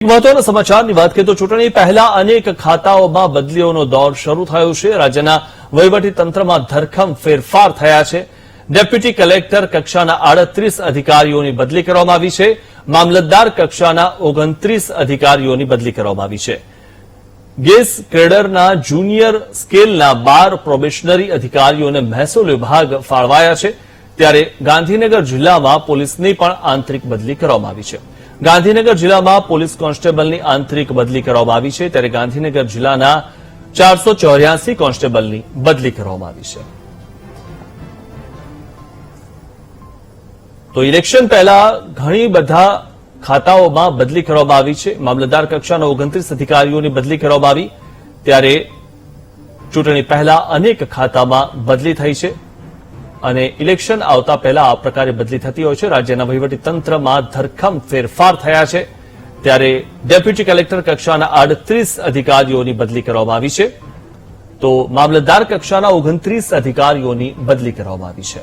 મહત્વના સમાચારની વાત કરીએ તો ચૂંટણી પહેલા અનેક ખાતાઓમાં બદલીઓનો દોર શરૂ થયો છે। રાજ્યના વહીવટી તંત્રમાં ધરખમ ફેરફાર થયા છે। ડેપ્યુટી કલેક્ટર કક્ષાના 38 અધિકારીઓની બદલી કરવામાં આવી છે। મામલતદાર કક્ષાના 29 અધિકારીઓની બદલી કરવામાં આવી છે। ગેસ ગ્રેડરના જુનિયર સ્કેલના 12 પ્રોબેશનરી અધિકારીઓને મહેસૂલ વિભાગ ફાળવાયા છે। ત્યારે ગાંધીનગર જિલ્લામાં પોલીસની પણ આંતરિક બદલી કરવામાં આવી છે। ગાંધીનગર જિલ્લામાં પોલીસ કોન્સ્ટેબલની આંતરિક બદલી કરવામાં આવી છે। ત્યારે ગાંધીનગર જિલ્લાના 484 કોન્સ્ટેબલની બદલી કરવામાં આવી છે। તો ઇલેક્શન પહેલા ઘણી બધા ખાતાઓમાં બદલી કરવામાં આવી છે। મામલતદાર કક્ષાના 29 અધિકારીઓની બદલી કરવામાં આવી। ત્યારે ચૂંટણી પહેલા અનેક ખાતામાં બદલી થઈ છે અને ઇલેક્શન આવતા પહેલા આ પ્રકારે બદલી થતી હોય છે। રાજ્યના વહીવટી તંત્રમાં ધરખમ ફેરફાર થયા છે। ત્યારે ડેપ્યુટી કલેક્ટર કક્ષાના 38 અધિકારીઓની બદલી કરવામાં આવી છે, તો મામલતદાર કક્ષાના 29 અધિકારીઓની બદલી કરવામાં આવી છે।